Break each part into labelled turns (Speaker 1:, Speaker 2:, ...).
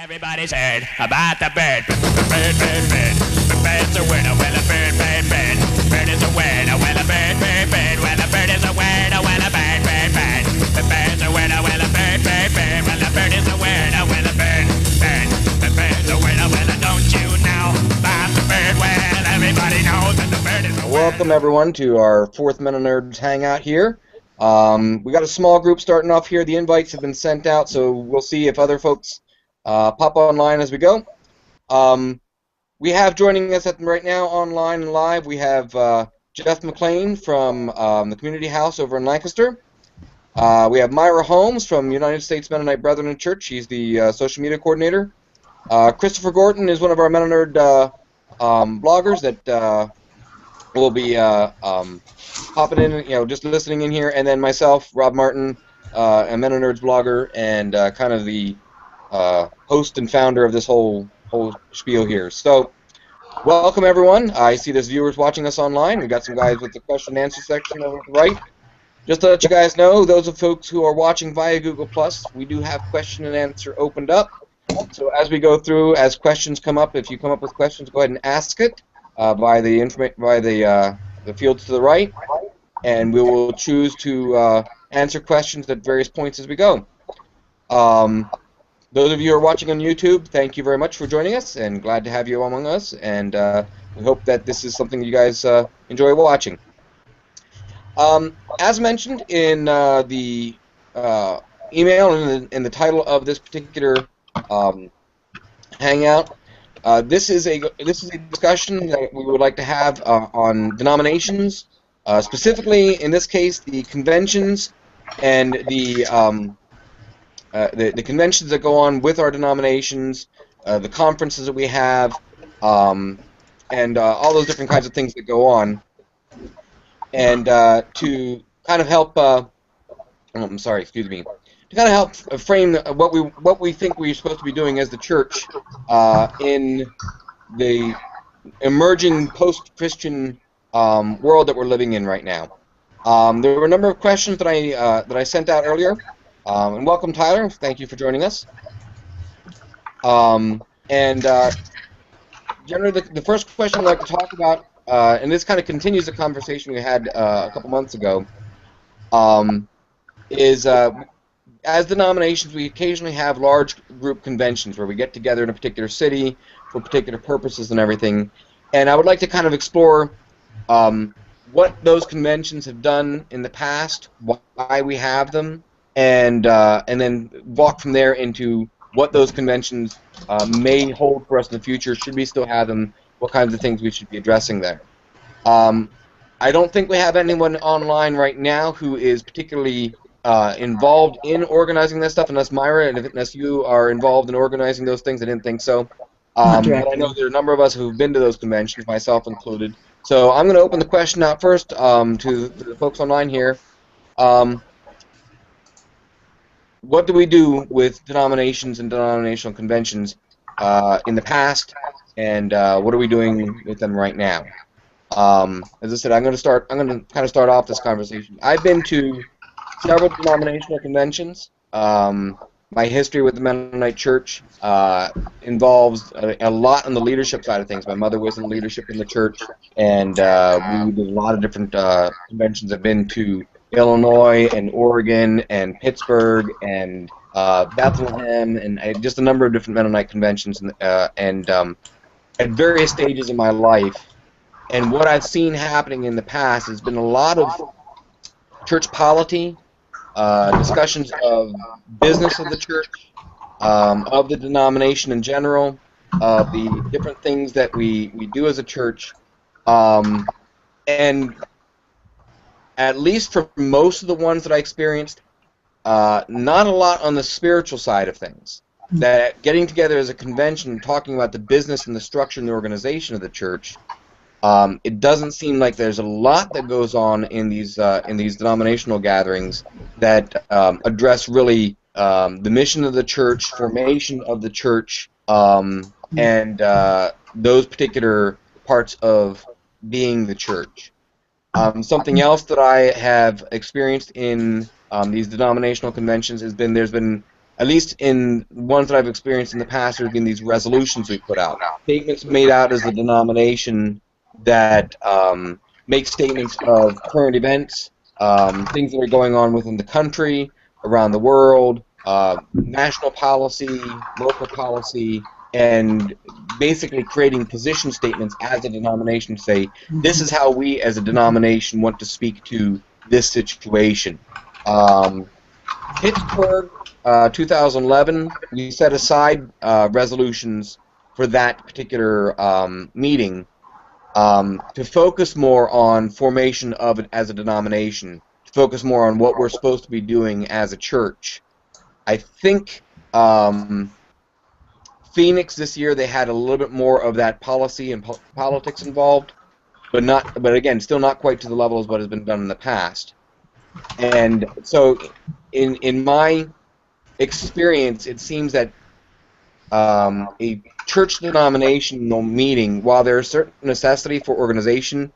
Speaker 1: Everybody's heard about the bird. Bird, bird, bird. The bird's a word. Well, a bird, bird, bird. Bird is a word. Well, a bird, bird, bird. Well, a bird is a word. Well, a bird, bird, bird. The bird's a word. Well, a bird, bird, bird. Well, a bird is a word. Well, a bird, bird. The bird's a word. Well, don't you know about the bird? Well, everybody knows that the bird is a word.
Speaker 2: Welcome everyone to our fourth MennoNerds Hangout here. We got a small group starting off here. The invites have been sent out, so we'll see if other folks pop online as we go. We have joining us right now online and live, we have Jeff McLean from the Community House over in Lancaster. We have Myra Holmes from United States Mennonite Brethren Church. She's the social media coordinator. Christopher Gorton is one of our MennoNerd bloggers that will be popping in, just listening in here. And then myself, Rob Martin, a MennoNerds blogger and kind of the host and founder of this whole spiel here. So, welcome everyone. I see there's viewers watching us online. We've got some guys with the question and answer section over to the right. Just to let you guys know, those of folks who are watching via Google+, we do have question and answer opened up. So as we go through, as questions come up, if you come up with questions, go ahead and ask it by the fields to the right, and we will choose to answer questions at various points as we go. Those of you who are watching on YouTube, thank you very much for joining us, and glad to have you among us, and we hope that this is something you guys enjoy watching. As mentioned in the email and in the title of this particular Hangout, this is a discussion that we would like to have on denominations, specifically in this case the conventions and the conventions that go on with our denominations, the conferences that we have, and all those different kinds of things that go on, and to kind of help. I'm sorry, excuse me. To kind of help frame what we think we're supposed to be doing as the church in the emerging post-Christian world that we're living in right now. There were a number of questions that I sent out earlier. And welcome, Tyler. Thank you for joining us. Generally, the first question I'd like to talk about, and this kind of continues the conversation we had a couple months ago, is as denominations, we occasionally have large group conventions where we get together in a particular city for particular purposes and everything. And I would like to kind of explore what those conventions have done in the past, why we have them, and then walk from there into what those conventions may hold for us in the future. Should we still have them? What kinds of things we should be addressing there? I don't think we have anyone online right now who is particularly involved in organizing this stuff, unless Myra, and unless you are involved in organizing those things. I didn't think so. But I know there are a number of us who've been to those conventions, myself included. So I'm going to open the question out first to the folks online here. What do we do with denominations and denominational conventions in the past, and what are we doing with them right now? As I said, I'm going to kind of start off this conversation. I've been to several denominational conventions. My history with the Mennonite Church involves a lot on the leadership side of things. My mother was in leadership in the church, and we did a lot of different conventions. I've been to Illinois and Oregon and Pittsburgh and Bethlehem and just a number of different Mennonite conventions and at various stages in my life. And what I've seen happening in the past has been a lot of church polity, discussions of business of the church, of the denomination in general, of the different things that we do as a church, and at least for most of the ones that I experienced, not a lot on the spiritual side of things. That getting together as a convention and talking about the business and the structure and the organization of the church, it doesn't seem like there's a lot that goes on in these denominational gatherings that address really the mission of the church, formation of the church, and those particular parts of being the church. Something else that I have experienced in these denominational conventions has been there's been at least in ones that I've experienced in the past, there have been these resolutions we put out, statements made out as a denomination that make statements of current events, things that are going on within the country, around the world, national policy, local policy, and basically creating position statements as a denomination to say, this is how we as a denomination want to speak to this situation. Pittsburgh, 2011, we set aside resolutions for that particular meeting to focus more on formation of it as a denomination, to focus more on what we're supposed to be doing as a church. I think Phoenix this year, they had a little bit more of that policy and politics involved, but again, still not quite to the level as what has been done in the past. And so, in my experience, it seems that a church denominational meeting, while there is certain necessity for organization,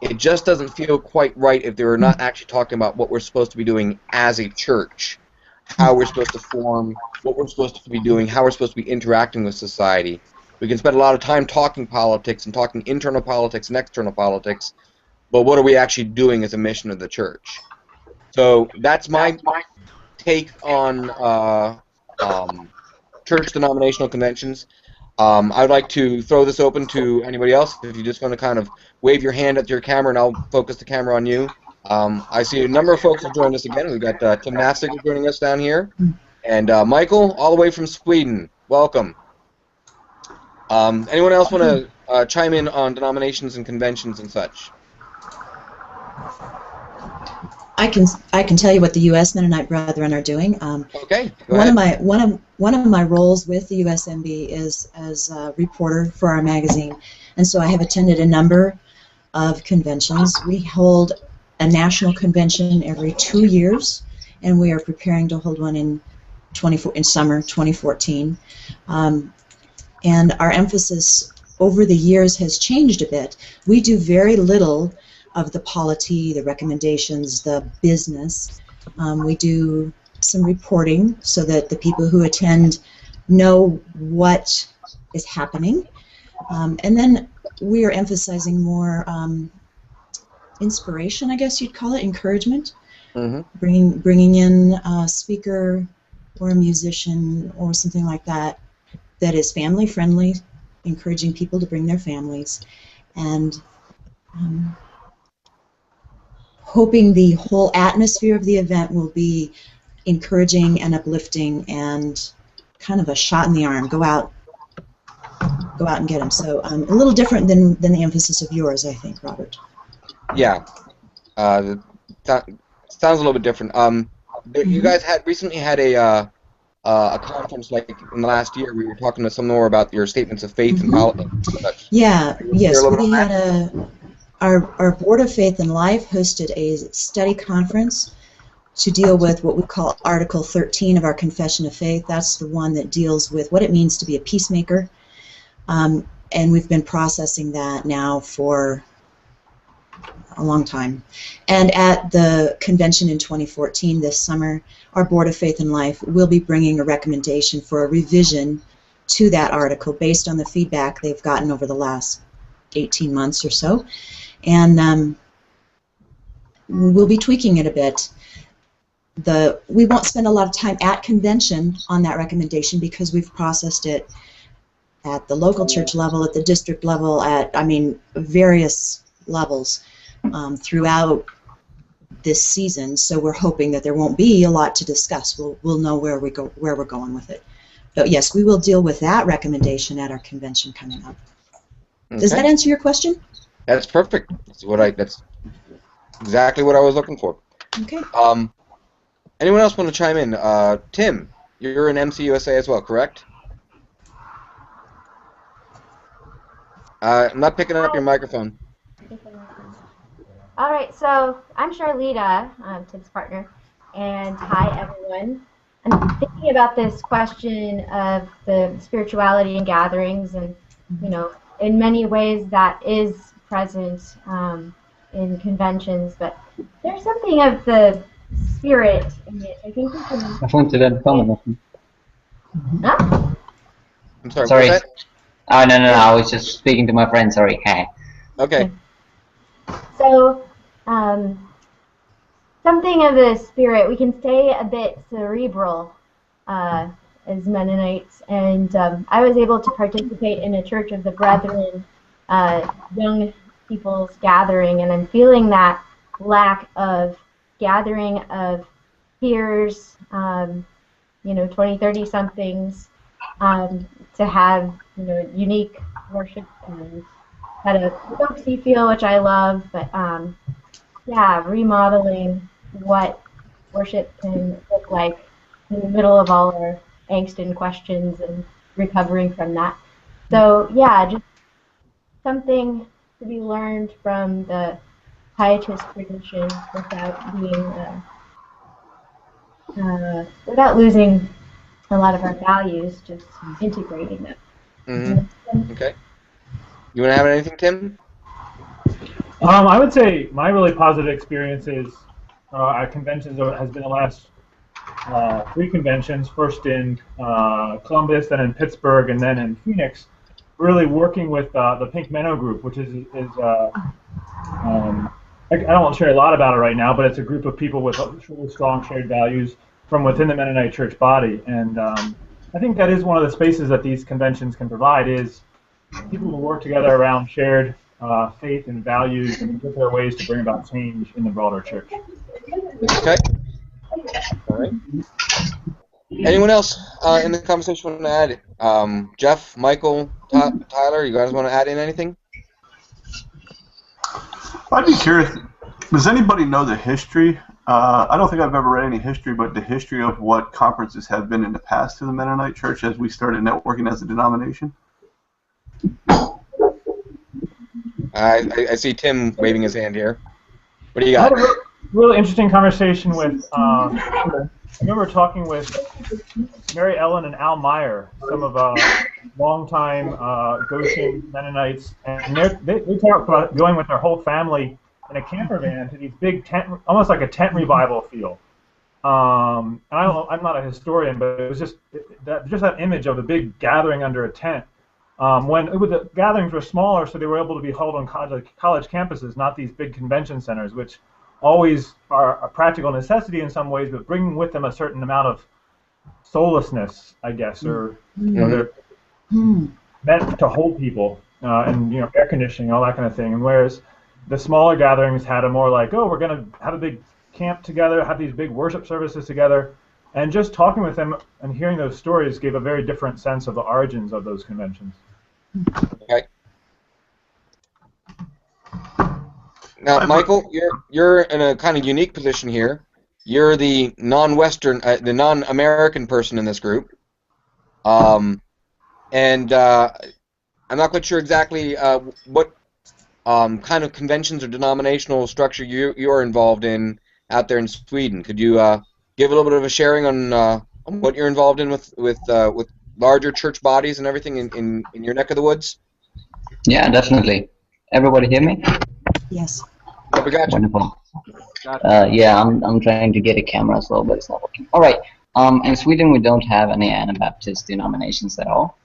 Speaker 2: it just doesn't feel quite right if they're not actually talking about what we're supposed to be doing as a church, how we're supposed to form, what we're supposed to be doing, how we're supposed to be interacting with society. We can spend a lot of time talking politics and talking internal politics and external politics, but what are we actually doing as a mission of the church? So that's my take on church denominational conventions. I'd like to throw this open to anybody else. If you just want to kind of wave your hand at your camera, and I'll focus the camera on you. I see a number of folks have joined us again. We've got Tim Nastig joining us down here, and Michael, all the way from Sweden. Welcome. Anyone else want to chime in on denominations and conventions and such?
Speaker 3: I can tell you what the U.S. Mennonite Brethren are doing.
Speaker 2: Okay.
Speaker 3: One of my roles with the USMB is as a reporter for our magazine, and so I have attended a number of conventions. We hold a national convention every 2 years, and we are preparing to hold one in summer 2014. And our emphasis over the years has changed a bit. We do very little of the polity, the recommendations, the business. We do some reporting so that the people who attend know what is happening. And then we are emphasizing more inspiration, I guess you'd call it, encouragement. Bringing in a speaker or a musician or something like that that is family friendly, encouraging people to bring their families, and hoping the whole atmosphere of the event will be encouraging and uplifting and kind of a shot in the arm. Go out and get them. So a little different than the emphasis of yours, I think, Robert.
Speaker 2: Yeah, sounds a little bit different. You guys recently had a conference like in the last year. We were talking to some more about your statements of faith and politics and such.
Speaker 3: Yeah, yes, we had our Board of Faith and Life hosted a study conference to deal with what we call Article 13 of our Confession of Faith. That's the one that deals with what it means to be a peacemaker. And we've been processing that now for a long time. And at the convention in 2014 this summer, our Board of Faith and Life will be bringing a recommendation for a revision to that article based on the feedback they've gotten over the last 18 months or so. And we'll be tweaking it a bit. We won't spend a lot of time at convention on that recommendation because we've processed it at the local church level, at the district level, at, various levels throughout this season. So we're hoping that there won't be a lot to discuss. We'll know where we're going with it. But yes, we will deal with that recommendation at our convention coming up. Okay. Does that answer your question?
Speaker 2: That's perfect. That's exactly what I was looking for.
Speaker 3: Okay.
Speaker 2: Anyone else want to chime in? Tim, you're in MCUSA as well, correct? I'm not picking up your microphone.
Speaker 4: All right, so I'm Charlita, Tim's partner, and hi everyone. I'm thinking about this question of the spirituality in gatherings, and in many ways that is present in conventions, but there's something of the spirit in it. I think we can. Huh?
Speaker 2: I'm sorry.
Speaker 5: Sorry.
Speaker 2: What was that?
Speaker 5: Oh, no, I was just speaking to my friend. Sorry.
Speaker 2: Okay.
Speaker 4: So, something of the spirit, we can stay a bit cerebral as Mennonites, and I was able to participate in a Church of the Brethren young people's gathering, and I'm feeling that lack of gathering of peers, 20, 30 somethings, to have, unique worship and had a folksy feel, which I love, but yeah, remodeling what worship can look like in the middle of all our angst and questions and recovering from that. So yeah, just something to be learned from the pietist tradition without being without losing a lot of our values, just integrating them.
Speaker 2: Mm-hmm. Okay. You want to have anything, Tim?
Speaker 6: I would say my really positive experiences at conventions has been the last 3 conventions, first in Columbus, then in Pittsburgh, and then in Phoenix, really working with the Pink Menno group, which is I don't want to share a lot about it right now, but it's a group of people with really strong shared values from within the Mennonite church body. And I think that is one of the spaces that these conventions can provide, is people who work together around shared faith and values and look at their ways to bring about change in the broader church.
Speaker 2: Okay. All right. Anyone else in the conversation want to add? Jeff, Michael, Tyler, you guys want to add in anything?
Speaker 7: I'd be curious, does anybody know the history? I don't think I've ever read any history, but the history of what conferences have been in the past to the Mennonite Church as we started networking as a denomination?
Speaker 2: I see Tim waving his hand here. What do you
Speaker 6: I
Speaker 2: got?
Speaker 6: had a really interesting conversation with, I remember talking with Mary Ellen and Al Meyer, some of longtime Goshen Mennonites, and they talk about going with their whole family in a camper van to these big tent, almost like a tent revival feel. And I don't know, I'm not a historian, but it was just that image of the big gathering under a tent. When the gatherings were smaller, so they were able to be held on college campuses, not these big convention centers, which always are a practical necessity in some ways, but bringing with them a certain amount of soullessness, I guess, or they're meant to hold people, and air conditioning, all that kind of thing. And whereas the smaller gatherings had a more like, oh, we're going to have a big camp together, have these big worship services together, and just talking with them and hearing those stories gave a very different sense of the origins of those conventions.
Speaker 2: Okay. Now, Michael, you're in a kind of unique position here. You're the non-Western, the non-American person in this group, and I'm not quite sure exactly what kind of conventions or denominational structure you're involved in out there in Sweden. Could you give a little bit of a sharing on what you're involved in with larger church bodies and everything in your neck of the woods?
Speaker 5: Yeah, definitely. Everybody hear me?
Speaker 3: Yes.
Speaker 2: Yeah, we got you.
Speaker 5: Wonderful. Yeah, I'm trying to get a camera as well, but it's not working. All right. In Sweden, we don't have any Anabaptist denominations at all.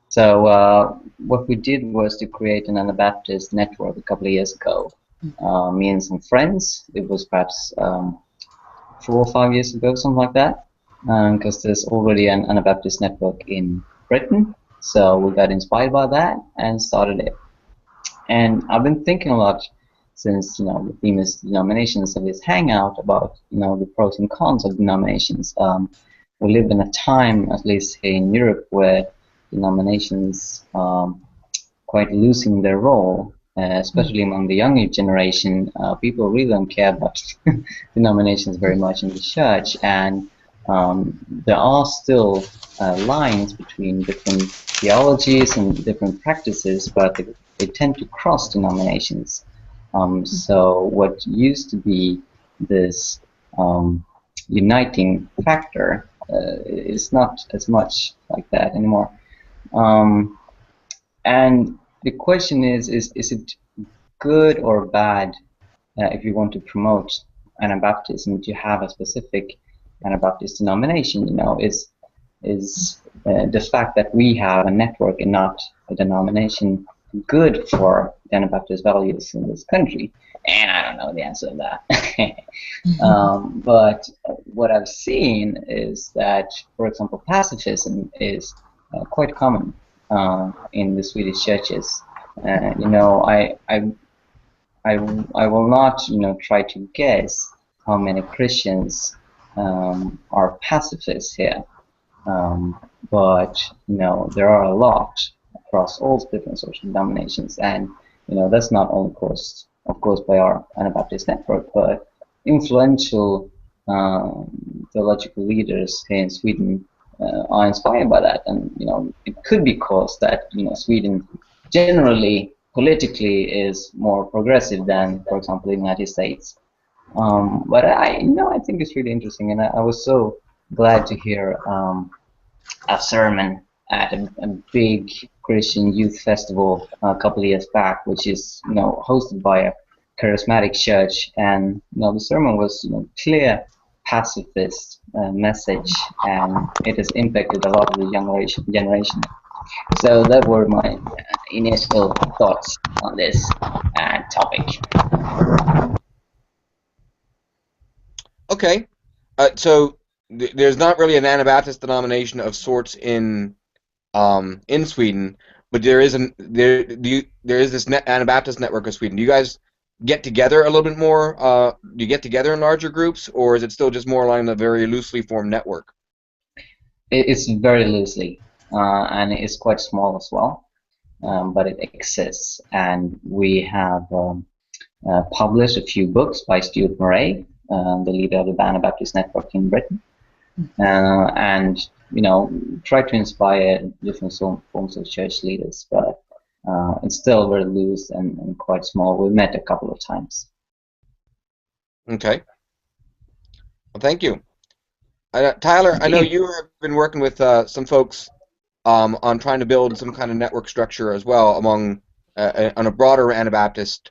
Speaker 5: So what we did was to create an Anabaptist network a couple of years ago. Me and some friends. It was perhaps 4 or 5 years ago, something like that. Because there's already an Anabaptist network in Britain, so we got inspired by that and started it. And I've been thinking a lot since the theme is denominations of this hangout about the pros and cons of denominations. We live in a time, at least here in Europe, where denominations quite losing their role, especially among the younger generation. People really don't care about denominations very much in the church, and there are still lines between different theologies and different practices, but they tend to cross denominations. So what used to be this uniting factor is not as much like that anymore. And the question is it good or bad if you want to promote Anabaptism to have a specific Anabaptist denomination, is the fact that we have a network and not a denomination good for the Anabaptist values in this country? And I don't know the answer to that. But what I've seen is that, for example, pacifism is quite common in the Swedish churches. I will not try to guess how many Christians are pacifists here, but there are a lot across all different social denominations, and that's not only caused, of course, by our Anabaptist network, but influential theological leaders here in Sweden are inspired by that, and it could be caused that Sweden generally politically is more progressive than, for example, the United States. But I think it's really interesting, and I was so glad to hear a sermon at a big Christian youth festival a couple of years back, which is hosted by a charismatic church, and the sermon was clear pacifist message, and it has impacted a lot of the younger generation. So that were my initial thoughts on this topic.
Speaker 2: Okay, so there's not really an Anabaptist denomination of sorts in Sweden, but there is this Anabaptist network of Sweden. Do you guys get together a little bit more? Do you get together in larger groups, or is it still just more along a very loosely formed network?
Speaker 5: It's very loosely, and it's quite small as well, but it exists. And we have published a few books by Stuart Murray, the leader of the Anabaptist network in Britain, and try to inspire different forms of church leaders, but it's still very loose and quite small. We met a couple of times.
Speaker 2: Okay. Well, thank you. Tyler, I know you have been working with some folks on trying to build some kind of network structure as well among on a broader Anabaptist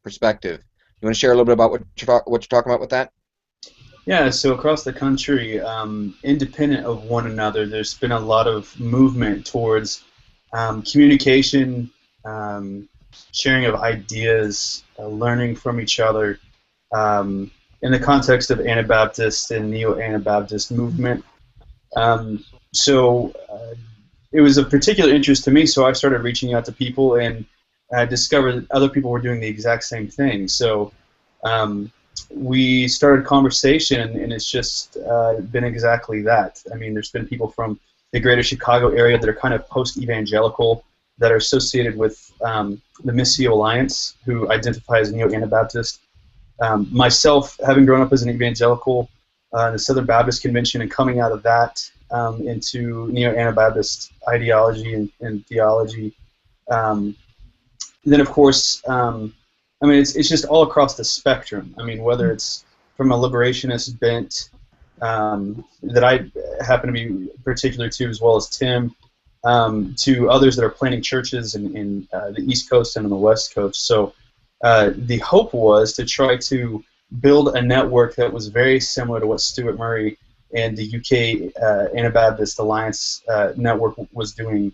Speaker 2: perspective. You want to share a little bit about what you're talking about with that?
Speaker 8: Yeah, so across the country, independent of one another, there's been a lot of movement towards communication, sharing of ideas, learning from each other in the context of Anabaptist and Neo-Anabaptist movement. So it was of particular interest to me, so I started reaching out to people, and I discovered that other people were doing the exact same thing. So we started a conversation, and it's just been exactly that. I mean, there's been people from the greater Chicago area that are kind of post-evangelical, that are associated with the Missio Alliance, who identify as Neo-Anabaptist. Myself, having grown up as an evangelical in the Southern Baptist Convention and coming out of that into Neo-Anabaptist ideology and theology. Then, of course, I mean, it's just all across the spectrum. I mean, whether it's from a liberationist bent that I happen to be particular to, as well as Tim, to others that are planting churches in the East Coast and on the West Coast. So the hope was to try to build a network that was very similar to what Stuart Murray and the UK Anabaptist Alliance network was doing,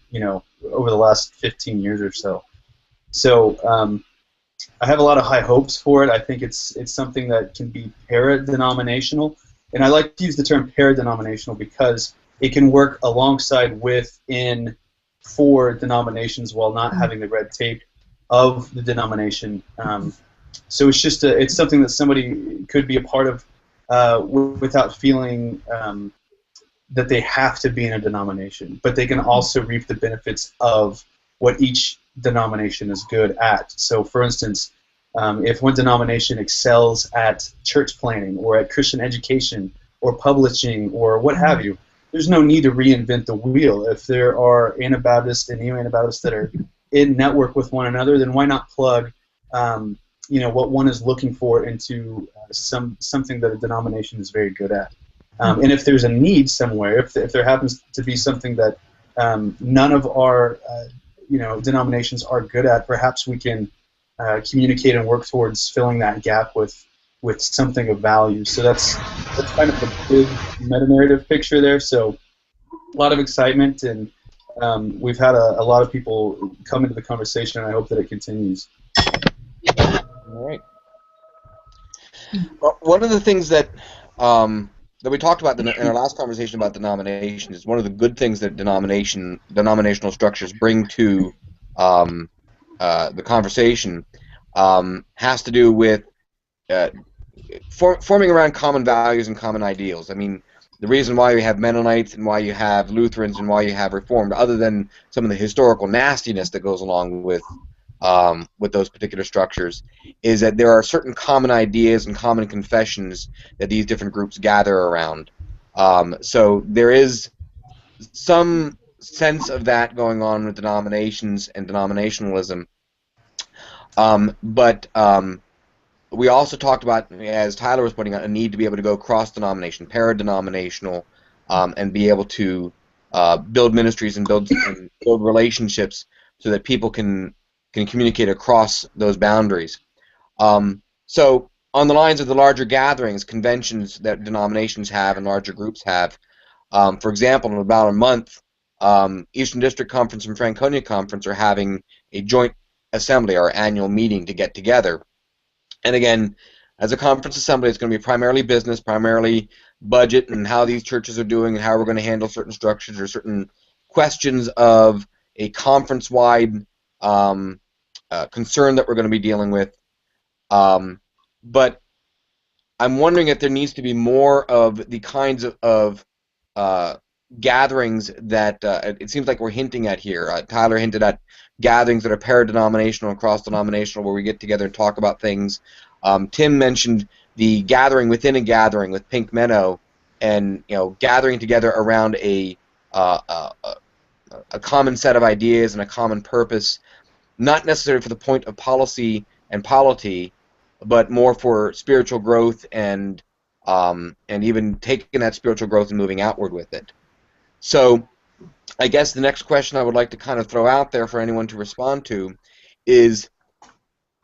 Speaker 8: over the last 15 years or so. So I have a lot of high hopes for it. I think it's something that can be para-denominational, and I like to use the term para-denominational because it can work alongside within for denominations while not having the red tape of the denomination. So it's just it's something that somebody could be a part of without feeling that they have to be in a denomination, but they can also reap the benefits of what each denomination is good at. So, for instance, if one denomination excels at church planning or at Christian education or publishing or what have you, there's no need to reinvent the wheel. If there are Anabaptists and Neo-Anabaptists that are in network with one another, then why not plug what one is looking for into something that a denomination is very good at. And if there's a need somewhere, if there happens to be something that none of our denominations are good at, perhaps we can communicate and work towards filling that gap with with something of value. So that's kind of the big meta-narrative picture there. So a lot of excitement, and we've had a lot of people come into the conversation, and I hope that it continues.
Speaker 2: All right. Well, one of the things that we talked about in our last conversation about denominations is one of the good things that denominational structures bring to the conversation has to do with forming around common values and common ideals. I mean, the reason why you have Mennonites and why you have Lutherans and why you have Reformed, other than some of the historical nastiness that goes along with those particular structures, is that there are certain common ideas and common confessions that these different groups gather around. So there is some sense of that going on with denominations and denominationalism. But we also talked about, as Tyler was pointing out, a need to be able to go cross-denomination, para-denominational, and be able to build ministries and build relationships so that people can communicate across those boundaries. So on the lines of the larger gatherings, conventions that denominations have and larger groups have, for example, in about a month, Eastern District Conference and Franconia Conference are having a joint assembly, our annual meeting, to get together. And again, as a conference assembly, it's going to be primarily business, primarily budget and how these churches are doing and how we're going to handle certain structures or certain questions of a conference-wide concern that we're going to be dealing with. But I'm wondering if there needs to be more of the kinds of gatherings that it seems like we're hinting at here. Tyler hinted at gatherings that are para-denominational and cross-denominational, where we get together and talk about things. Tim mentioned the gathering within a gathering with Pink Menno, and gathering together around a common set of ideas and a common purpose, not necessarily for the point of policy and polity, but more for spiritual growth and even taking that spiritual growth and moving outward with it. So I guess the next question I would like to kind of throw out there for anyone to respond to is,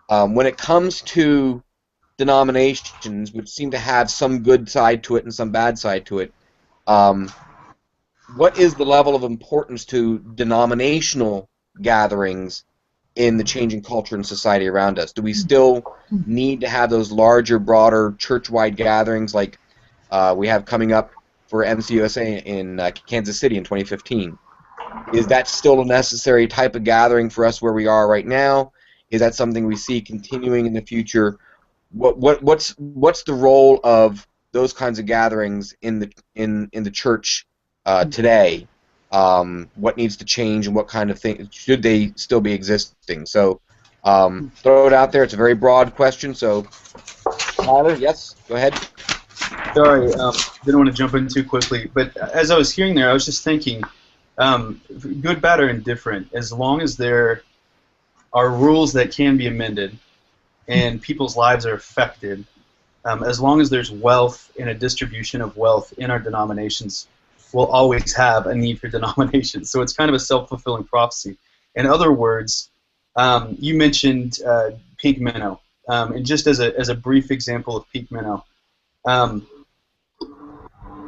Speaker 2: when it comes to denominations, which seem to have some good side to it and some bad side to it, what is the level of importance to denominational gatherings in the changing culture and society around us? Do we still need to have those larger, broader, church-wide gatherings like we have coming up for MCUSA in Kansas City in 2015? Is that still a necessary type of gathering for us where we are right now? Is that something we see continuing in the future? What's the role of those kinds of gatherings in the church today? What needs to change, and what kind of things should they still be existing? So throw it out there. It's a very broad question. So Tyler, yes, go ahead.
Speaker 8: Sorry, didn't want to jump in too quickly, but as I was hearing there, I was just thinking, good, bad, or indifferent, as long as there are rules that can be amended and people's lives are affected, as long as there's wealth and a distribution of wealth in our denominations, we'll always have a need for denominations. So it's kind of a self-fulfilling prophecy. In other words, you mentioned Pink Menno, and just as a brief example of Pink Menno,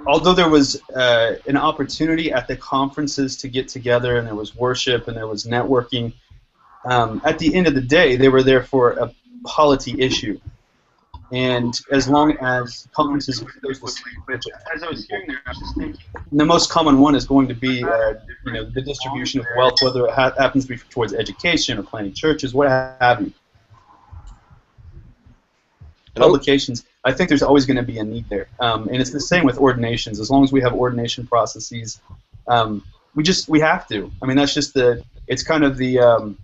Speaker 8: although there was an opportunity at the conferences to get together, and there was worship and there was networking, at the end of the day, they were there for a polity issue. And as long as conferences, as I was hearing there, I was just thinking, the most common one is going to be, the distribution of wealth, whether it happens to be towards education or planting churches, what have you. Publications. I think there's always going to be a need there, and it's the same with ordinations. As long as we have ordination processes, we have to. I mean, that's just it's kind of the,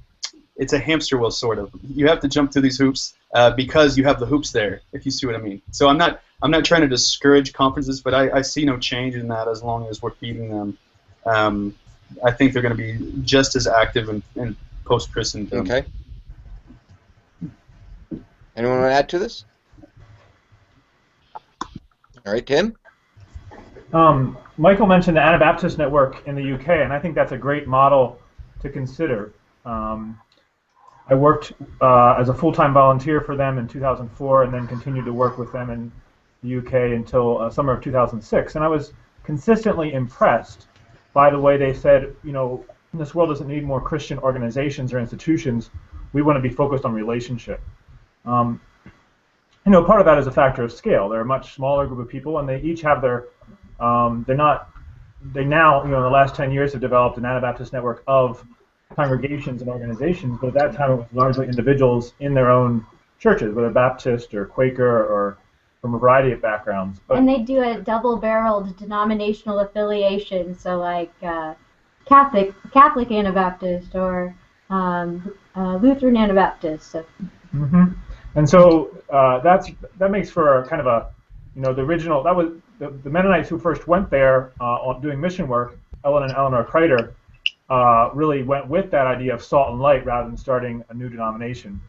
Speaker 8: it's a hamster wheel, sort of. You have to jump through these hoops because you have the hoops there, if you see what I mean. So I'm not trying to discourage conferences, but I see no change in that as long as we're feeding them. I think they're going to be just as active in post-Christendom.
Speaker 2: Okay. Anyone want to add to this? All right, Tim?
Speaker 6: Michael mentioned the Anabaptist Network in the UK, and I think that's a great model to consider. I worked as a full-time volunteer for them in 2004, and then continued to work with them in the UK until summer of 2006. And I was consistently impressed by the way they said, you know, this world doesn't need more Christian organizations or institutions. We want to be focused on relationship. You know, part of that is a factor of scale. They're a much smaller group of people, and they each have their, they now, you know, in the last 10 years have developed an Anabaptist network of congregations and organizations, but at that time it was largely individuals in their own churches, whether Baptist or Quaker or from a variety of backgrounds. But,
Speaker 4: and they do a double-barreled denominational affiliation, so like Catholic Anabaptist or Lutheran Anabaptist. So.
Speaker 6: Mm-hmm. And so that makes for kind of a, you know, the original, that was the Mennonites who first went there on doing mission work. Ellen and Eleanor Kreiter really went with that idea of salt and light rather than starting a new denomination.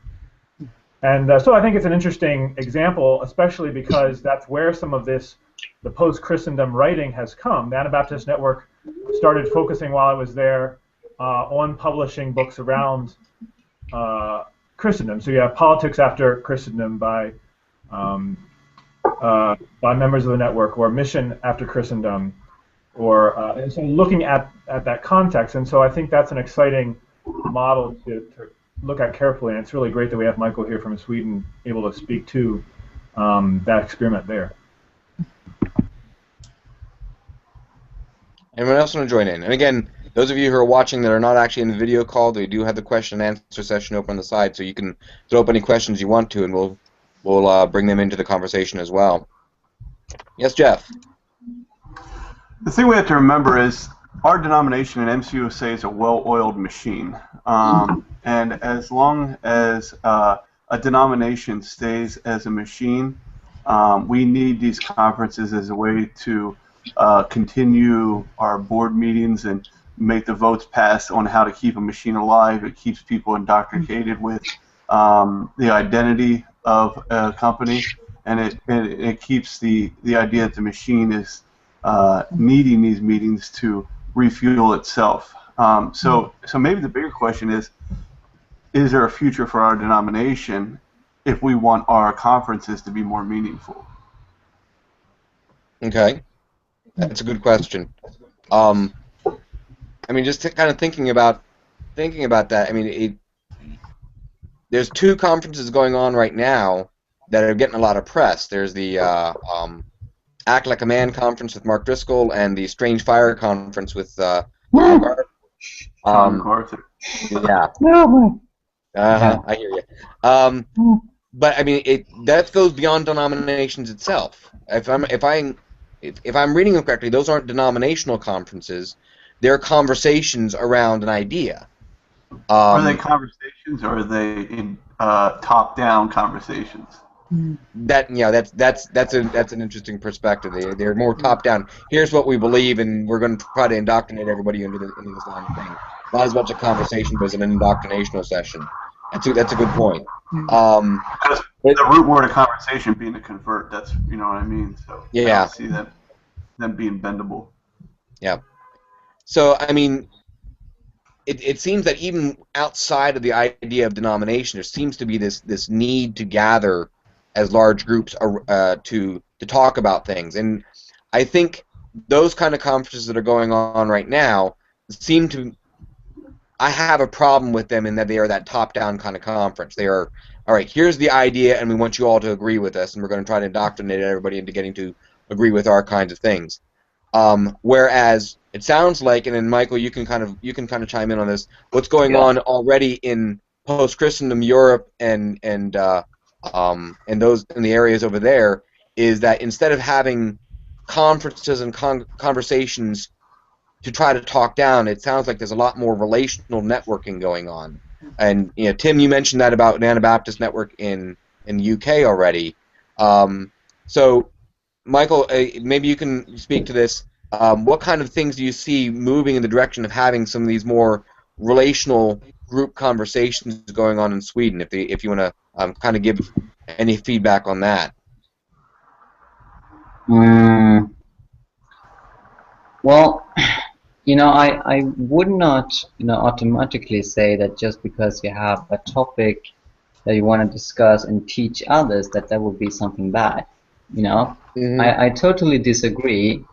Speaker 6: And so I think it's an interesting example, especially because that's where some of this, the post-Christendom writing has come. The Anabaptist Network started focusing while I was there on publishing books around Christendom. So you have Politics After Christendom by members of the network, or Mission After Christendom, or and so looking at that context. And so I think that's an exciting model to look at carefully, and it's really great that we have Michael here from Sweden able to speak to that experiment there.
Speaker 2: Anyone else want to join in? And again, those of you who are watching that are not actually in the video call, they do have the question and answer session open on the side, so you can throw up any questions you want to, and we'll bring them into the conversation as well. Yes, Jeff?
Speaker 7: The thing we have to remember is our denomination in MCUSA is a well-oiled machine. And as long as a denomination stays as a machine, we need these conferences as a way to continue our board meetings and make the votes pass on how to keep a machine alive. It keeps people indoctrinated with the identity of a company, and it keeps the idea that the machine is needing these meetings to refuel itself. So maybe the bigger question is there a future for our denomination if we want our conferences to be more meaningful?
Speaker 2: Okay, that's a good question. I mean, just kind of thinking about that. I mean, there's two conferences going on right now that are getting a lot of press. There's the Act Like a Man conference with Mark Driscoll and the Strange Fire conference with MacArthur.
Speaker 7: MacArthur.
Speaker 2: Yeah. I hear you. But I mean, that goes beyond denominations itself. If I'm reading them correctly, those aren't denominational conferences. They're conversations around an idea.
Speaker 7: Are they conversations, or are they in top-down conversations?
Speaker 2: That's an interesting perspective. They're more top-down. Here's what we believe, and we're going to try to indoctrinate everybody into this line of thing. Not as much a conversation as an indoctrinational session. That's a good point.
Speaker 7: The root word of conversation being to convert. That's, you know what I mean. So
Speaker 2: yeah,
Speaker 7: I don't see them being bendable.
Speaker 2: Yeah. So I mean, it seems that even outside of the idea of denomination, there seems to be this need to gather as large groups to talk about things, and I think those kind of conferences that are going on right now seem to. I have a problem with them in that they are that top-down kind of conference. They are, all right, here's the idea, and we want you all to agree with us, and we're going to try to indoctrinate everybody into getting to agree with our kinds of things. Whereas it sounds like, and then Michael, you can kind of chime in on this. What's going on already in post-Christendom Europe and those in the areas over there is that instead of having conferences and conversations to try to talk down, it sounds like there's a lot more relational networking going on. And you know, Tim, you mentioned that about an Anabaptist network in the UK already. So, Michael, maybe you can speak to this. What kind of things do you see moving in the direction of having some of these more relational group conversations going on in Sweden? If you want to kind of give any feedback on that.
Speaker 5: Well, I would not, automatically say that just because you have a topic that you want to discuss and teach others that would be something bad. I totally disagree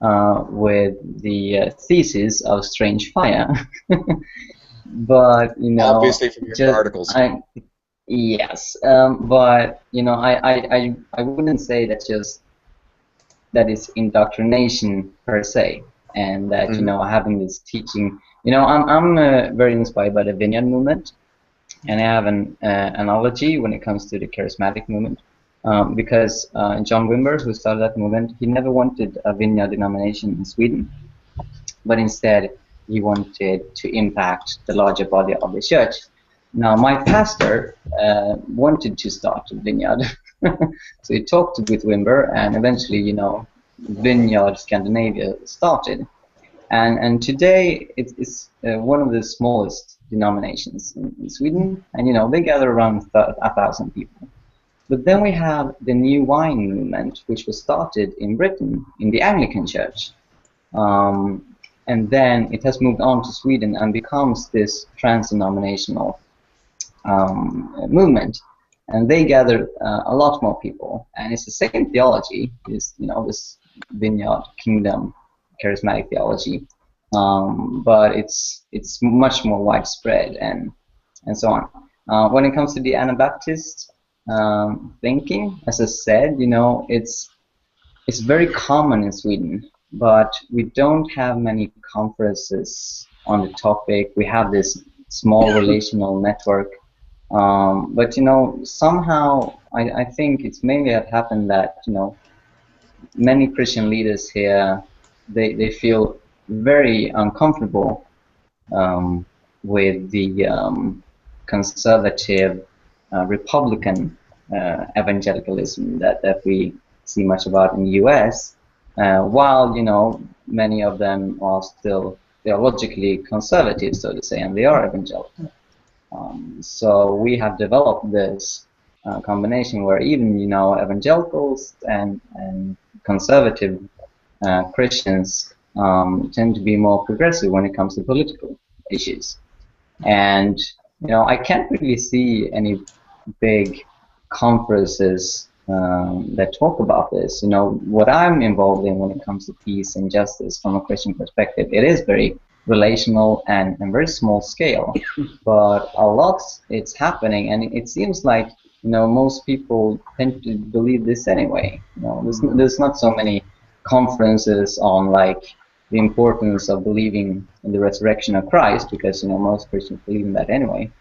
Speaker 5: with the thesis of Strange Fire, but
Speaker 2: obviously from your articles.
Speaker 5: Yes, but I wouldn't say that is indoctrination per se, and that having this teaching. I'm very inspired by the Vineyard movement, and I have an analogy when it comes to the charismatic movement, because John Wimber, who started that movement, he never wanted a Vineyard denomination in Sweden, but instead he wanted to impact the larger body of the church. Now, my pastor wanted to start a Vineyard, so he talked with Wimber, and eventually, Vineyard Scandinavia started. And today it's one of the smallest denominations in Sweden, and they gather around 1,000 people. But then we have the New Wine movement, which was started in Britain in the Anglican Church, and then it has moved on to Sweden and becomes this trans-denominational movement, and they gather a lot more people, and it's the same theology, is this Vineyard Kingdom charismatic theology, but it's much more widespread and so on. When it comes to the Anabaptist thinking, as I said, it's very common in Sweden, but we don't have many conferences on the topic. We have this small relational network, but somehow I think it's mainly happened that many Christian leaders here, they feel very uncomfortable with the conservative Republican evangelicalism that we see much about in the US, while many of them are still theologically conservative, so to say, and they are evangelical. So we have developed this combination where even evangelicals and conservative Christians tend to be more progressive when it comes to political issues, and I can't really see any big conferences that talk about this. What I'm involved in when it comes to peace and justice from a Christian perspective, it is very relational and very small scale, but a lot it's happening, and it seems like most people tend to believe this anyway. There's not so many conferences on like the importance of believing in the resurrection of Christ, because most Christians believe in that anyway.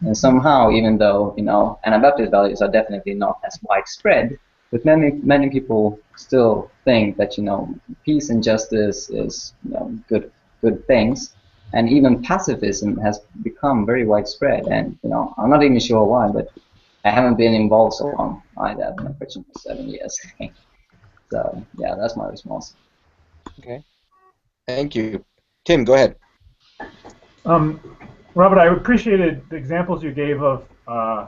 Speaker 5: And somehow, even though Anabaptist values are definitely not as widespread, but many people still think that peace and justice is good things, and even pacifism has become very widespread. And I'm not even sure why, but I haven't been involved so long either. I've been a Christian for 7 years. So yeah, that's my response.
Speaker 2: Okay. Thank you. Tim, go ahead.
Speaker 6: Robert, I appreciated the examples you gave of, I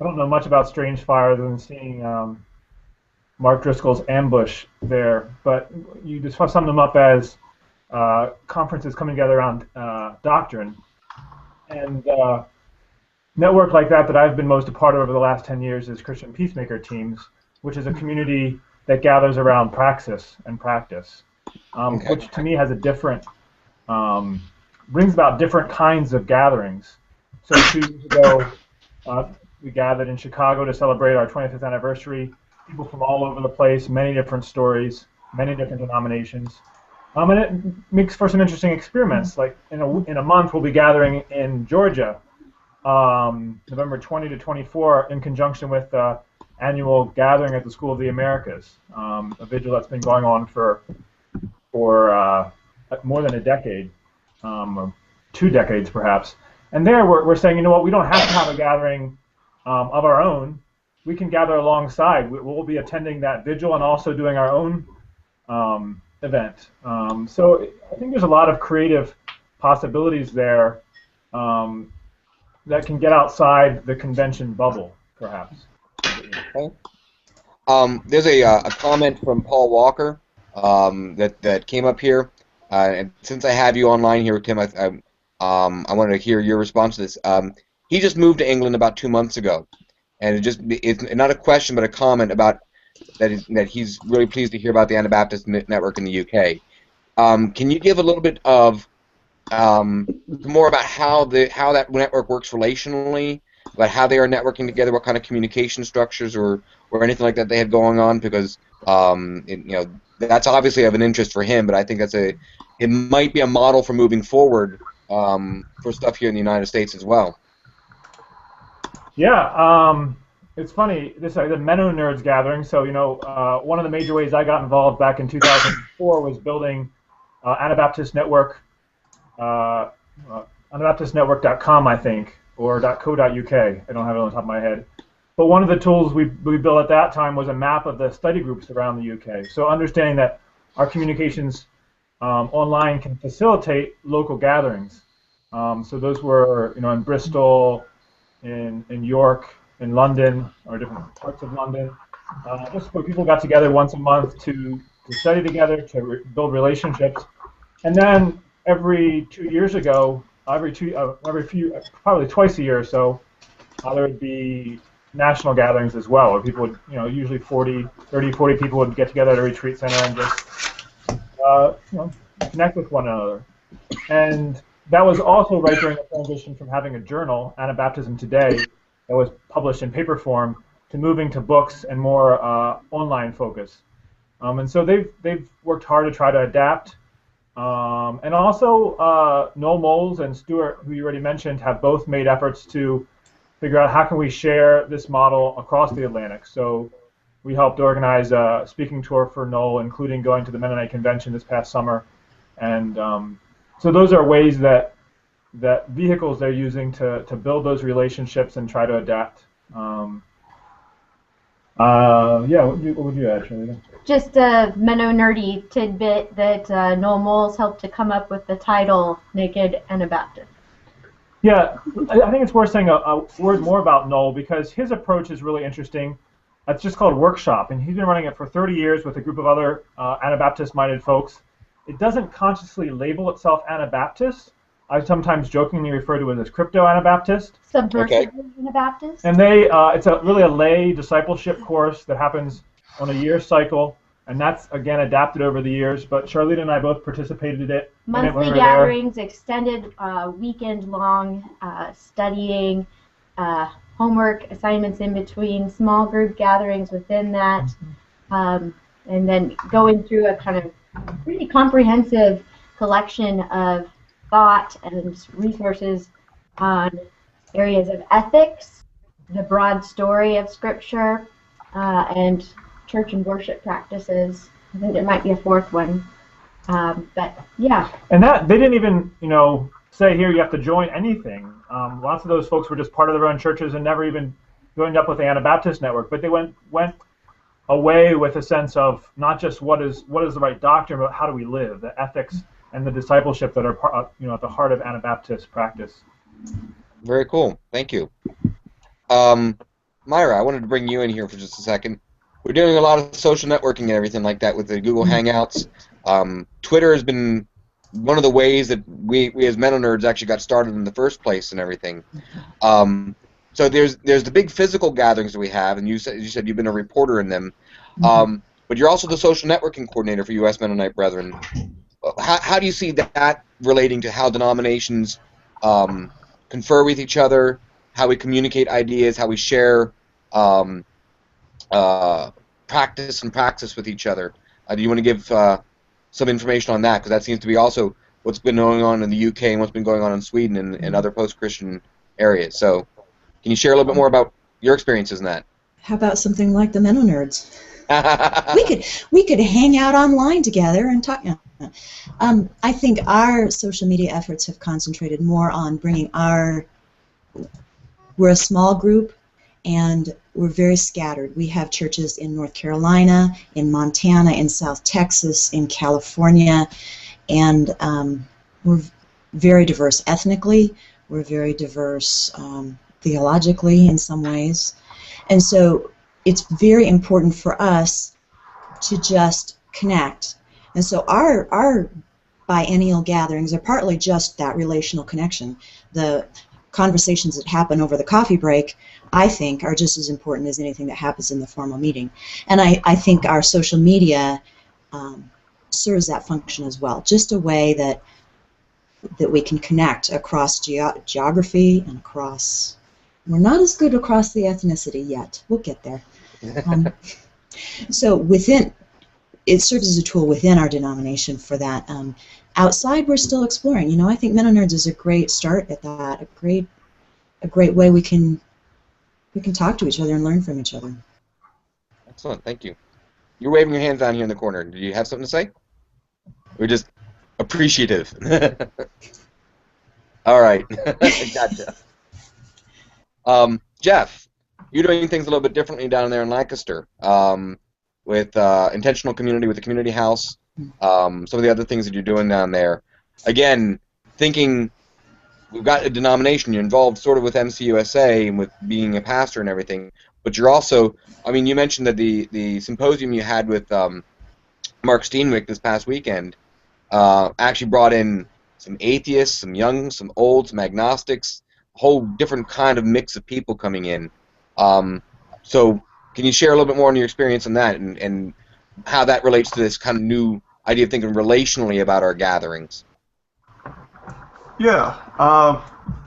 Speaker 6: don't know much about Strange Fire other than seeing Mark Driscoll's Ambush there, but you just summed them up as conferences coming together around doctrine. And network like that I've been most a part of over the last 10 years is Christian Peacemaker Teams, which is a community that gathers around praxis and practice, which to me has a different, brings about different kinds of gatherings. So 2 years ago, we gathered in Chicago to celebrate our 25th anniversary. People from all over the place, many different stories, many different denominations. And it makes for some interesting experiments. Like in a month, we'll be gathering in Georgia, November 20 to 24, in conjunction with the annual gathering at the School of the Americas, a vigil that's been going on for more than a decade, or 2 decades perhaps. And there we're saying, we don't have to have a gathering of our own. We can gather alongside. We'll be attending that vigil and also doing our own event. So I think there's a lot of creative possibilities there that can get outside the convention bubble, perhaps.
Speaker 2: Okay. There's a comment from Paul Walker that came up here. and since I have you online here, Tim, I wanted to hear your response to this. He just moved to England about 2 months ago, and it's not a question but a comment about that he's really pleased to hear about the Anabaptist network in the UK. Can you give a little bit of more about how that network works relationally, about how they are networking together, what kind of communication structures or anything like that they have going on? Because that's obviously of an interest for him, but I think it might be a model for moving forward for stuff here in the United States as well.
Speaker 6: Yeah, it's funny. This is the MennoNerds gathering. So one of the major ways I got involved back in 2004 was building Anabaptist Network, AnabaptistNetwork.com, I think, or .co.uk. I don't have it on the top of my head. But one of the tools we built at that time was a map of the study groups around the UK. So understanding that our communications online can facilitate local gatherings. So those were, in Bristol, in York, in London, or different parts of London, just where people got together once a month to study together, to build relationships. And then every 2 years ago, probably twice a year or so, there would be national gatherings as well, where people would, usually 30, 40 people would get together at a retreat center and just, connect with one another. And that was also right during the transition from having a journal, Anabaptism Today, that was published in paper form, to moving to books and more online focus. And so they've worked hard to try to adapt. And also, Noel Moles and Stuart, who you already mentioned, have both made efforts to figure out how can we share this model across the Atlantic. So we helped organize a speaking tour for Noel, including going to the Mennonite Convention this past summer. And so those are ways that vehicles they're using to build those relationships and try to adapt. Yeah, what would you add, Charlene?
Speaker 4: Just a Menno-nerdy tidbit that Noel Moles helped to come up with the title Naked Anabaptist.
Speaker 6: Yeah, I think it's worth saying a word more about Noel, because his approach is really interesting. It's just called Workshop, and he's been running it for 30 years with a group of other Anabaptist-minded folks. It doesn't consciously label itself Anabaptist. I sometimes jokingly refer to it as crypto-Anabaptist.
Speaker 4: Subversive Anabaptist.
Speaker 6: And it's really a lay discipleship course that happens on a year cycle, and that's, again, adapted over the years. But Charlene and I both participated in it.
Speaker 4: Monthly gatherings, extended weekend-long studying, homework assignments in between, small group gatherings within that, and then going through a kind of pretty comprehensive collection of thought and resources on areas of ethics, the broad story of Scripture, and church and worship practices. I think there might be a fourth one, but yeah.
Speaker 6: And that they didn't even, say here you have to join anything. Lots of those folks were just part of their own churches and never even joined up with the Anabaptist Network. But they went away with a sense of not just what is the right doctrine, but how do we live, the ethics and the discipleship that are at the heart of Anabaptist practice.
Speaker 2: Very cool. Thank you. Myra, I wanted to bring you in here for just a second. We're doing a lot of social networking and everything like that with the Google Hangouts. Twitter has been one of the ways that we as MennoNerds actually got started in the first place and everything. So there's the big physical gatherings that we have, and you said you've been a reporter in them, but you're also the social networking coordinator for U.S. Mennonite Brethren. How do you see that relating to how denominations confer with each other, how we communicate ideas, how we share practice and praxis with each other? Do you want to give some information on that? Because that seems to be also what's been going on in the UK and what's been going on in Sweden and other post-Christian areas. So can you share a little bit more about your experiences in that?
Speaker 3: How about something like the MennoNerds? we could hang out online together and talk. I think our social media efforts have concentrated more on bringing we're a small group and we're very scattered. We have churches in North Carolina, in Montana, in South Texas, in California, and we're very diverse ethnically. We're very diverse theologically in some ways. And so it's very important for us to just connect. And so our biennial gatherings are partly just that relational connection. The conversations that happen over the coffee break, I think, are just as important as anything that happens in the formal meeting. And I think our social media serves that function as well, just a way that we can connect across geography and across. We're not as good across the ethnicity yet. We'll get there. So it serves as a tool within our denomination for that. Outside, we're still exploring. You know, I think MennoNerds is a great start at that. A great way we can talk to each other and learn from each other.
Speaker 2: Excellent, thank you. You're waving your hands down here in the corner. Do you have something to say? We're just appreciative. All right, gotcha. Jeff, you're doing things a little bit differently down there in Lancaster with intentional community, with the community house, some of the other things that you're doing down there. Again, thinking we've got a denomination, you're involved sort of with MCUSA and with being a pastor and everything, but you're also, I mean, you mentioned that the symposium you had with Mark Steenwick this past weekend actually brought in some atheists, some young, some old, some agnostics, a whole different kind of mix of people coming in. So can you share a little bit more on your experience on that and how that relates to this kind of new idea of thinking relationally about our gatherings?
Speaker 7: Yeah,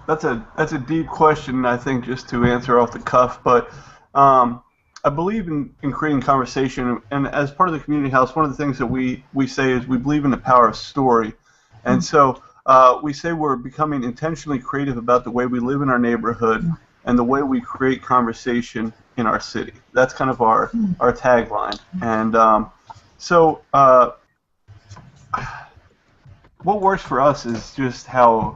Speaker 7: that's a deep question, I think, just to answer off the cuff. But I believe in creating conversation, and as part of the community house, one of the things that we say is we believe in the power of story. And so we say we're becoming intentionally creative about the way we live in our neighborhood and the way we create conversation in our city. That's kind of our tagline. And so what works for us is just how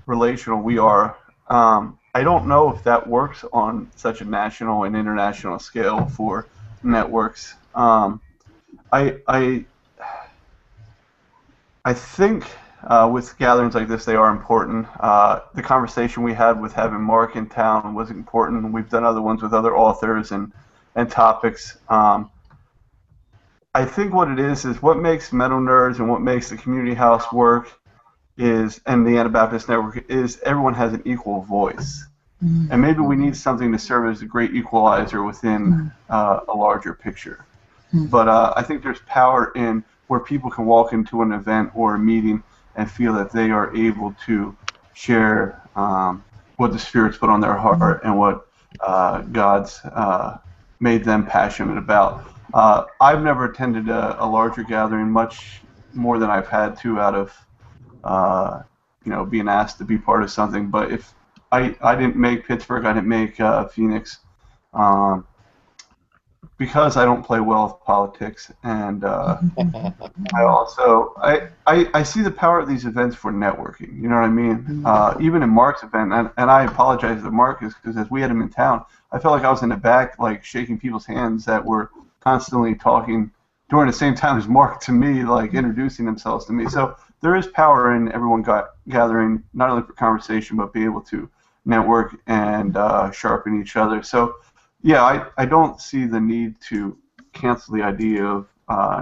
Speaker 7: relational we are. I don't know if that works on such a national and international scale for networks. I think with gatherings like this, they are important. The conversation we had with having Mark in town was important. We've done other ones with other authors and topics. I think what it is what makes MennoNerds and what makes the community house work and the Anabaptist Network is everyone has an equal voice. And maybe we need something to serve as a great equalizer within a larger picture. But I think there's power in where people can walk into an event or a meeting and feel that they are able to share what the Spirit's put on their heart and what God's made them passionate about. I've never attended a larger gathering much more than I've had to out of being asked to be part of something. But if I didn't make Pittsburgh, I didn't make Phoenix, because I don't play well with politics, and I see the power of these events for networking. You know what I mean? Even in Mark's event, and I apologize to Mark, because as we had him in town, I felt like I was in the back, like shaking people's hands that were constantly talking during the same time as Mark to me, like introducing themselves to me. So there is power in everyone gathering, not only for conversation, but be able to network and sharpen each other. So yeah, I don't see the need to cancel the idea of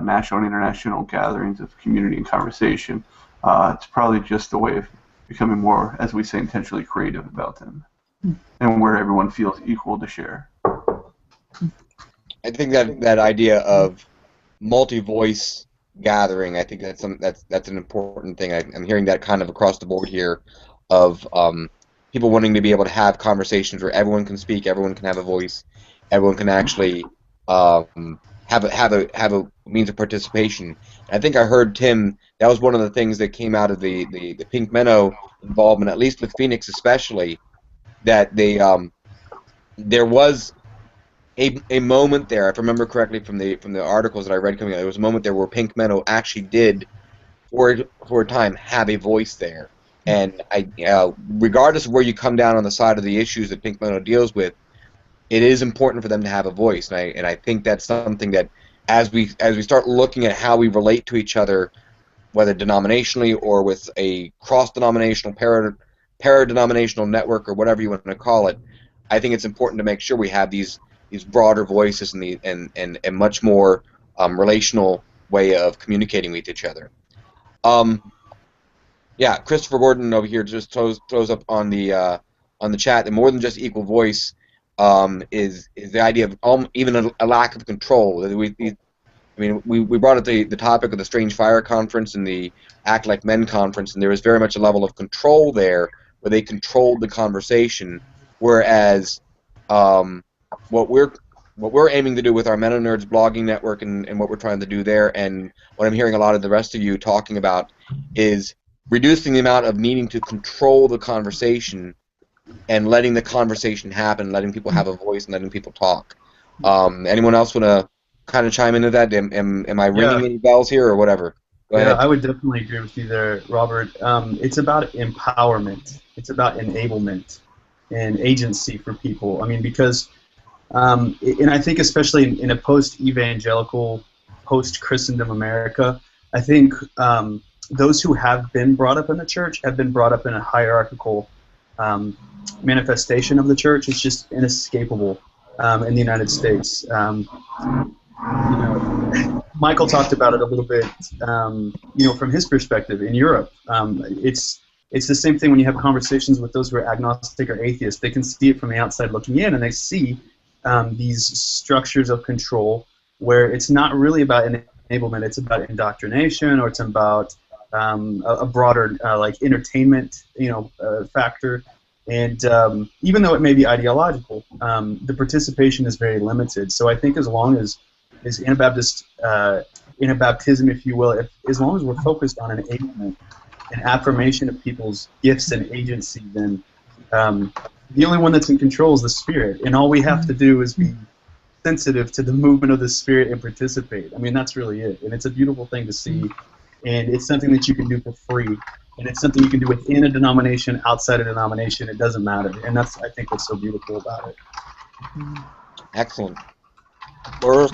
Speaker 7: national and international gatherings of community and conversation. It's probably just a way of becoming more, as we say, intentionally creative about them, and where everyone feels equal to share.
Speaker 2: I think that idea of multi-voice gathering, I think that's an important thing. I'm hearing that kind of across the board here, of people wanting to be able to have conversations where everyone can speak, everyone can have a voice, everyone can actually have a means of participation. I think I heard Tim, that was one of the things that came out of the Pink Menno involvement, at least with Phoenix especially, that there was a moment there, if I remember correctly from the articles that I read coming out, there was a moment there where Pink Menno actually did, for a time, have a voice there. And regardless of where you come down on the side of the issues that Pink Menno deals with, it is important for them to have a voice. And I think that's something that, as we start looking at how we relate to each other, whether denominationally or with a cross-denominational, para-denominational network, or whatever you want to call it, I think it's important to make sure we have these broader voices and a much more relational way of communicating with each other. Yeah, Christopher Gordon over here just throws up on the chat that more than just equal voice is the idea of even a lack of control. We brought up the topic of the Strange Fire Conference and the Act Like Men Conference, and there was very much a level of control there where they controlled the conversation, whereas what we're aiming to do with our MennoNerds blogging network and what we're trying to do there, and what I'm hearing a lot of the rest of you talking about, is reducing the amount of needing to control the conversation and letting the conversation happen, letting people have a voice and letting people talk. Anyone else want to kind of chime into that? Am I ringing any bells here or whatever? Go ahead.
Speaker 8: I would definitely agree with you there, Robert. It's about empowerment. It's about enablement and agency for people. I mean, because, and I think especially in a post-evangelical, post-Christendom America, I think those who have been brought up in the church have been brought up in a hierarchical manifestation of the church. It's just inescapable in the United States. Michael talked about it a little bit, from his perspective in Europe. It's the same thing when you have conversations with those who are agnostic or atheists. They can see it from the outside looking in, and they see these structures of control where it's not really about enablement. It's about indoctrination, or it's about a broader like entertainment, factor. And even though it may be ideological, the participation is very limited. So I think as long as Anabaptism, if you will, as long as we're focused on enablement and affirmation of people's gifts and agency, then the only one that's in control is the Spirit. And all we have to do is be sensitive to the movement of the Spirit and participate. I mean, that's really it. And it's a beautiful thing to see. And it's something that you can do for free. And it's something you can do within a denomination, outside a denomination. It doesn't matter. And that's, I think, what's so beautiful about it.
Speaker 2: Excellent. We're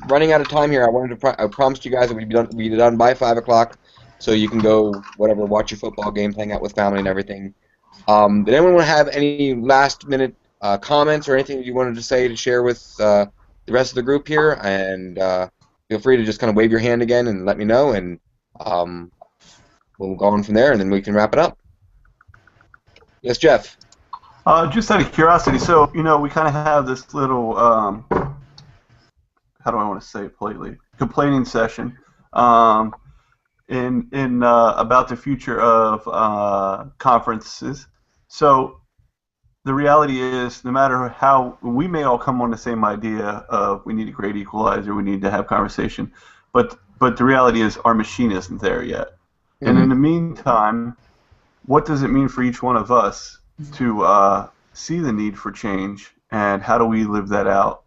Speaker 2: running out of time here. I promised you guys that we'd be done by 5 o'clock, so you can go watch your football game, hang out with family and everything. Did anyone want to have any last-minute comments or anything you wanted to say to share with the rest of the group here? And feel free to just kind of wave your hand again and let me know, and we'll go on from there, and then we can wrap it up. Yes, Jeff.
Speaker 7: Just out of curiosity, so we kind of have this little, how do I want to say it politely, complaining session, in about the future of conferences. So the reality is, no matter how, we may all come on the same idea of we need a great equalizer, we need to have conversation, but the reality is our machine isn't there yet. Mm-hmm. And in the meantime, what does it mean for each one of us to see the need for change, and how do we live that out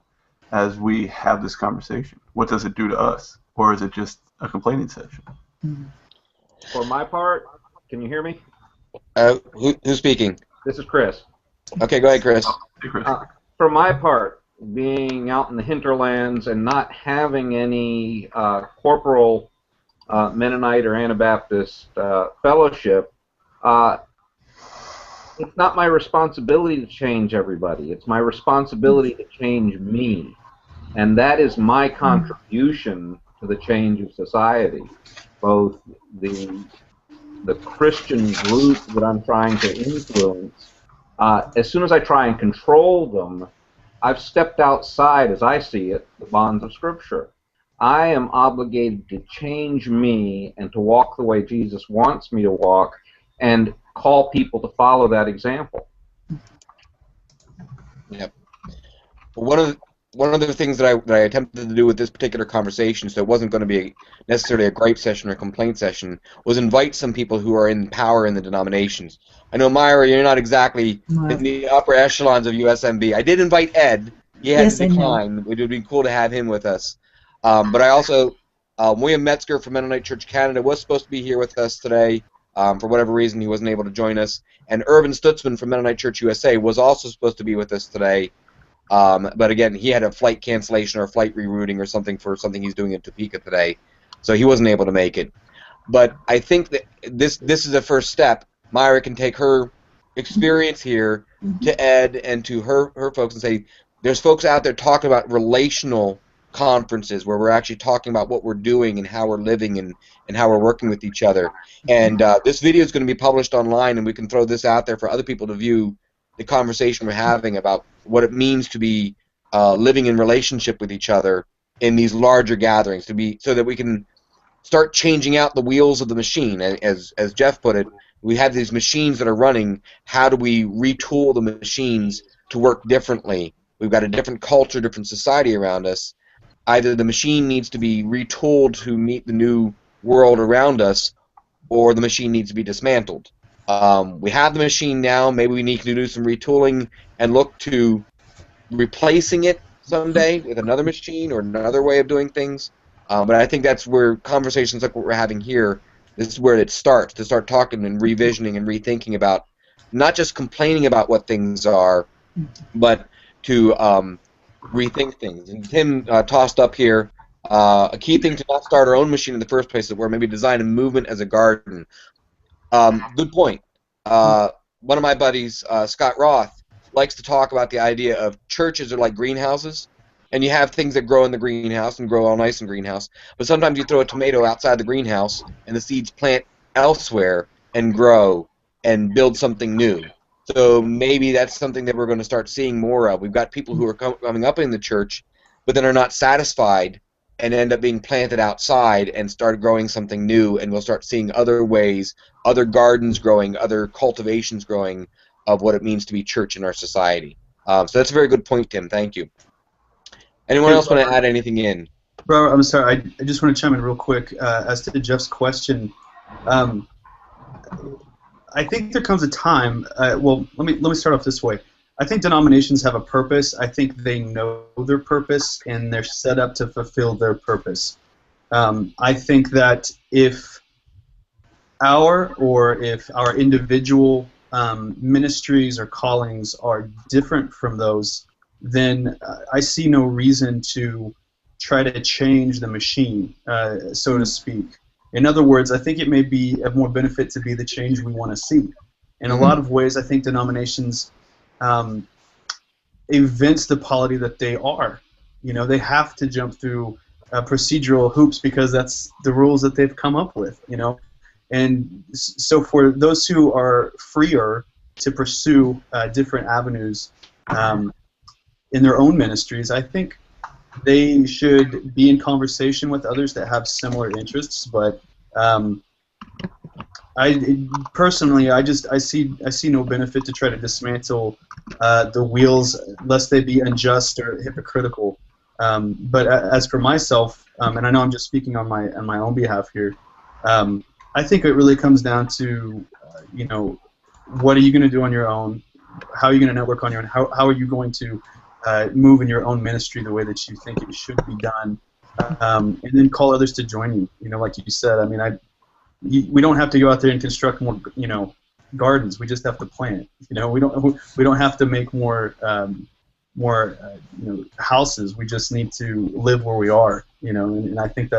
Speaker 7: as we have this conversation? What does it do to us, or is it just a complaining session?
Speaker 9: For my part, can you hear me?
Speaker 2: Who's speaking?
Speaker 9: This is Chris.
Speaker 2: Okay, go ahead, Chris.
Speaker 7: Hey, Chris.
Speaker 9: For my part, being out in the hinterlands and not having any corporal Mennonite or Anabaptist fellowship, it's not my responsibility to change everybody. It's my responsibility to change me. And that is my contribution to the change of society. Both the Christian group that I'm trying to influence, as soon as I try and control them, I've stepped outside, as I see it, the bonds of Scripture. I am obligated to change me and to walk the way Jesus wants me to walk, and call people to follow that example.
Speaker 2: Yep. One of the things that I attempted to do with this particular conversation, so it wasn't going to be necessarily a gripe session or complaint session, was invite some people who are in power in the denominations. I know, Myra, you're not exactly in the upper echelons of USMB. I did invite Ed. He had to decline. It would be cool to have him with us. But I also, William Metzger from Mennonite Church Canada was supposed to be here with us today. For whatever reason, he wasn't able to join us. And Irvin Stutzman from Mennonite Church USA was also supposed to be with us today. But again, he had a flight cancellation or a flight rerouting or something for something he's doing in Topeka today. So he wasn't able to make it. But I think that this is a first step. Myra can take her experience here to Ed and to her folks and say, there's folks out there talking about relational conferences where we're actually talking about what we're doing and how we're living and how we're working with each other. And this video is going to be published online, and we can throw this out there for other people to view the conversation we're having about what it means to be living in relationship with each other in these larger gatherings, so that we can start changing out the wheels of the machine. As Jeff put it, we have these machines that are running. How do we retool the machines to work differently? We've got a different culture, different society around us. Either the machine needs to be retooled to meet the new world around us, or the machine needs to be dismantled. We have the machine now. Maybe we need to do some retooling and look to replacing it someday with another machine or another way of doing things. But I think that's where conversations like what we're having here, this is where it starts, to start talking and revisioning and rethinking about not just complaining about what things are, but to rethink things. And Tim tossed up here a key thing to not start our own machine in the first place, that we're maybe design a movement as a garden. Good point. One of my buddies, Scott Roth, likes to talk about the idea of churches are like greenhouses, and you have things that grow in the greenhouse and grow all nice in greenhouse, but sometimes you throw a tomato outside the greenhouse and the seeds plant elsewhere and grow and build something new. So maybe that's something that we're going to start seeing more of. We've got people who are coming up in the church, but then are not satisfied and end up being planted outside and start growing something new, and we'll start seeing other ways, other gardens growing, other cultivations growing of what it means to be church in our society. So that's a very good point, Tim. Thank you. Anyone else want to add anything in?
Speaker 8: Robert, I'm sorry. I just want to chime in real quick as to Jeff's question. I think there comes a time. Well, let me start off this way. I think denominations have a purpose. I think they know their purpose, and they're set up to fulfill their purpose. I think that if our individual ministries or callings are different from those, then I see no reason to try to change the machine, so to speak. In other words, I think it may be of more benefit to be the change we want to see. In a lot of ways, I think denominations evince the polity that they are. You know, they have to jump through procedural hoops because that's the rules that they've come up with, you know. And so for those who are freer to pursue different avenues in their own ministries, I think they should be in conversation with others that have similar interests. But I personally, I see no benefit to try to dismantle the wheels, lest they be unjust or hypocritical. But as for myself, and I know I'm just speaking on my own behalf here, I think it really comes down to, you know, what are you going to do on your own? How are you going to network on your own? How are you going to move in your own ministry the way that you think it should be done? And then call others to join you. You know, like you said, I mean, we don't have to go out there and construct more, you know, gardens. We just have to plant. You know, we don't have to make more you know, houses. We just need to live where we are. You know, and I think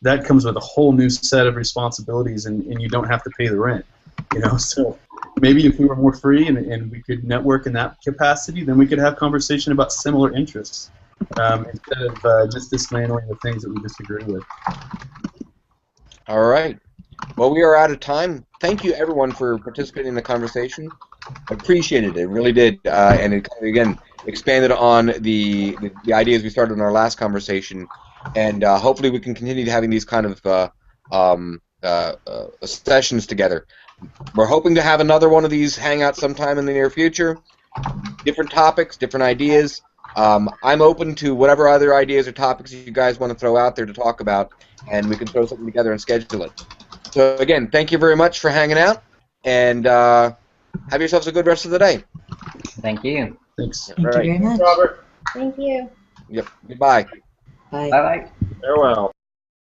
Speaker 8: that comes with a whole new set of responsibilities, and you don't have to pay the rent. You know, so maybe if we were more free and we could network in that capacity, then we could have conversation about similar interests instead of just dismantling the things that we disagree with.
Speaker 2: All right. Well, we are out of time. Thank you, everyone, for participating in the conversation. I appreciated it. It really did. And it, again, expanded on the ideas we started in our last conversation. And hopefully we can continue having these kind of sessions together. We're hoping to have another one of these hangouts sometime in the near future. Different topics, different ideas. I'm open to whatever other ideas or topics you guys want to throw out there to talk about, and we can throw something together and schedule it. So again, thank you very much for hanging out, and have yourselves a good rest of the day.
Speaker 5: Thank you.
Speaker 8: Thanks.
Speaker 3: Thank you very much.
Speaker 6: Robert.
Speaker 4: Thank you.
Speaker 2: Yep. Goodbye.
Speaker 3: Bye.
Speaker 5: Bye-bye.
Speaker 9: Farewell.